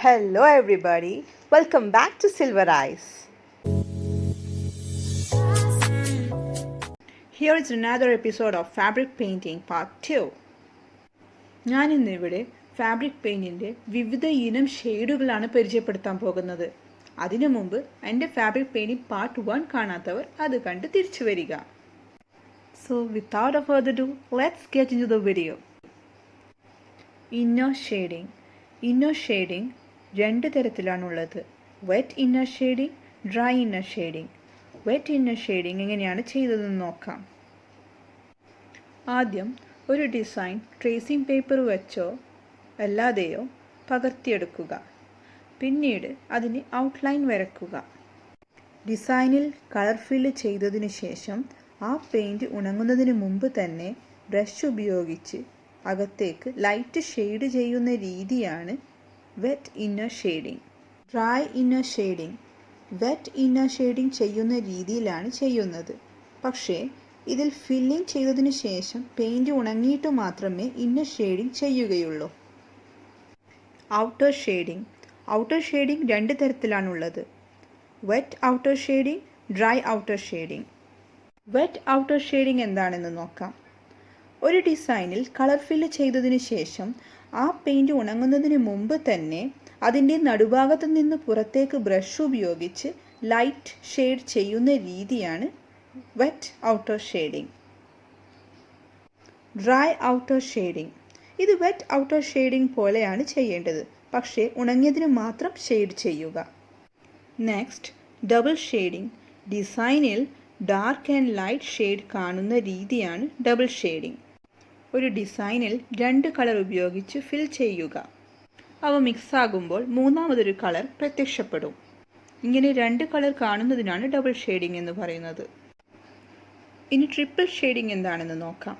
Hello everybody, welcome back to Silvereyes. Here is another episode of Fabric Painting Part 2. ഞാൻ ഇന്നിവിടെ fabric പെയിൻറ്റിൻ്റെ വിവിധ ഇനം ഷെയ്ഡുകളാണ് പരിചയപ്പെടുത്താൻ പോകുന്നത്. അതിനു മുമ്പ് എൻ്റെ ഫാബ്രിക് പെയിൻറ്റിംഗ് പാർട്ട് 1 കാണാത്തവർ അത് കണ്ട് തിരിച്ചു വരിക. So without further ado, let's get into the video. Inner shading. Inner shading രണ്ട് തരത്തിലാണുള്ളത്. Wet inner shading, dry inner shading. Wet inner shading എങ്ങനെയാണ് ചെയ്തതെന്ന് നോക്കാം. ആദ്യം ഒരു ഡിസൈൻ ട്രേസിംഗ് പേപ്പർ വെച്ചോ അല്ലാതെയോ പകർത്തിയെടുക്കുക. പിന്നീട് അതിന് ഔട്ട്ലൈൻ വരയ്ക്കുക. ഡിസൈനിൽ കളർ ഫില്ല് ചെയ്തതിനു ശേഷം ആ പെയിൻറ് ഉണങ്ങുന്നതിന് മുമ്പ് തന്നെ ബ്രഷ് ഉപയോഗിച്ച് അകത്തേക്ക് ലൈറ്റ് ഷെയ്ഡ് ചെയ്യുന്ന രീതിയാണ് wet inner shading. Dry inner shading wet inner shading ചെയ്യുന്ന രീതിയിലാണ് ചെയ്യുന്നത്. പക്ഷേ ഇതിൽ ഫില്ലിംഗ് ചെയ്തതിനു ശേഷം പെയിൻറ് ഉണങ്ങിയിട്ട് മാത്രമേ ഇന്നർ ഷെയ്ഡിങ് ചെയ്യുകയുള്ളൂ. Outer shading. ഔട്ടർ ഷെയ്ഡിങ് രണ്ട് തരത്തിലാണുള്ളത്. Wet outer shading, dry outer shading. Wet outer shading എന്താണെന്ന് നോക്കാം. ഒരു ഡിസൈനിൽ കളർ ഫില്ല് ചെയ്തതിന് ശേഷം ആ പെയിൻറ് ഉണങ്ങുന്നതിന് മുമ്പ് തന്നെ അതിൻ്റെ നടുഭാഗത്തു നിന്ന് പുറത്തേക്ക് ബ്രഷ് ഉപയോഗിച്ച് ലൈറ്റ് ഷെയ്ഡ് ചെയ്യുന്ന രീതിയാണ് wet outer shading. Dry outer shading. ഇത് വെറ്റ് ഔട്ടർ ഷെയ്ഡിങ് പോലെയാണ് ചെയ്യേണ്ടത്, പക്ഷേ ഉണങ്ങിയതിന് മാത്രം ഷെയ്ഡ് ചെയ്യുക. Next, double shading. ഡിസൈനിൽ ഡാർക്ക് ആൻഡ് ലൈറ്റ് ഷെയ്ഡ് കാണുന്ന രീതിയാണ് ഡബിൾ ഷെയ്ഡിങ്. ഒരു ഡിസൈനിൽ രണ്ട് കളർ ഉപയോഗിച്ച് ഫിൽ ചെയ്യുക. അവ മിക്സ് ആകുമ്പോൾ മൂന്നാമതൊരു കളർ പ്രത്യക്ഷപ്പെടും. ഇങ്ങനെ രണ്ട് കളർ കാണുന്നതിനാണ് ഡബിൾ ഷെയ്ഡിംഗ് എന്ന് പറയുന്നത്. ഇനി ട്രിപ്പിൾ ഷെയ്ഡിംഗ് എന്താണെന്ന് നോക്കാം.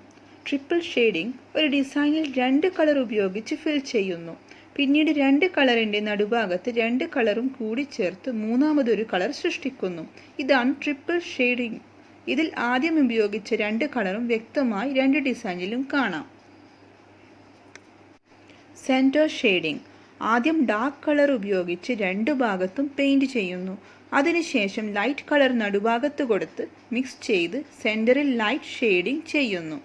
ട്രിപ്പിൾ ഷെയ്ഡിംഗ് ഒരു ഡിസൈനിൽ രണ്ട് കളർ ഉപയോഗിച്ച് ഫിൽ ചെയ്യുന്നു. പിന്നീട് രണ്ട് കളറിൻ്റെ നടുഭാഗത്ത് രണ്ട് കളറും കൂടി ചേർത്ത് മൂന്നാമതൊരു കളർ സൃഷ്ടിക്കുന്നു. ഇതാണ് ട്രിപ്പിൾ ഷെയ്ഡിംഗ്. ഇതിൽ ആദ്യം ഉപയോഗിച്ച രണ്ട് കളറും വ്യക്തമായി രണ്ട് ഡിസൈനിലും കാണാം. Centre shading. ആദ്യം ഡാർക്ക് കളർ ഉപയോഗിച്ച് രണ്ട് ഭാഗത്തും പെയിൻറ് ചെയ്യുന്നു. അതിനുശേഷം ലൈറ്റ് കളർ നടുഭാഗത്ത് കൊടുത്ത് മിക്സ് ചെയ്ത് സെൻറ്ററിൽ ലൈറ്റ് ഷെയ്ഡിംഗ് ചെയ്യുന്നു.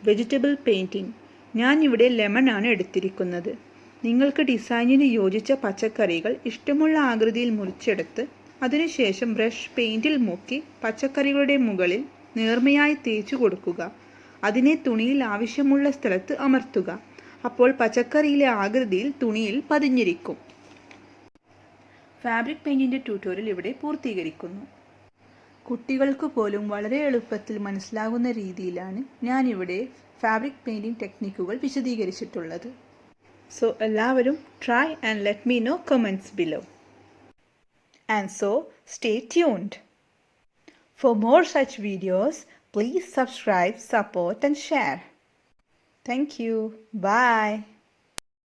Vegetable painting. ഞാൻ ഇവിടെ ലെമൺ ആണ് എടുത്തിരിക്കുന്നത്. നിങ്ങൾക്ക് ഡിസൈനിന് യോജിച്ച പച്ചക്കറികൾ ഇഷ്ടമുള്ള ആകൃതിയിൽ മുറിച്ചെടുത്ത് അതിനുശേഷം ബ്രഷ് പെയിൻറ്റിൽ മുക്കി പച്ചക്കറികളുടെ മുകളിൽ നേർമയായി തേച്ചു കൊടുക്കുക. അതിനെ തുണിയിൽ ആവശ്യമുള്ള സ്ഥലത്ത് അമർത്തുക. അപ്പോൾ പച്ചക്കറിയിലെ ആകൃതിയിൽ തുണിയിൽ പതിഞ്ഞിരിക്കും. ഫാബ്രിക് പെയിൻറ്റിൻ്റെ ട്യൂട്ടോറിയൽ ഇവിടെ പൂർത്തീകരിക്കുന്നു. കുട്ടികൾക്ക് പോലും വളരെ എളുപ്പത്തിൽ മനസ്സിലാകുന്ന രീതിയിലാണ് ഞാനിവിടെ ഫാബ്രിക് പെയിൻറ്റിംഗ് ടെക്നിക്കുകൾ വിശദീകരിച്ചിട്ടുള്ളത്. സോ എല്ലാവരും try and let me know comments below. And so, stay tuned. For more such videos, please subscribe, support and share. Thank you. Bye.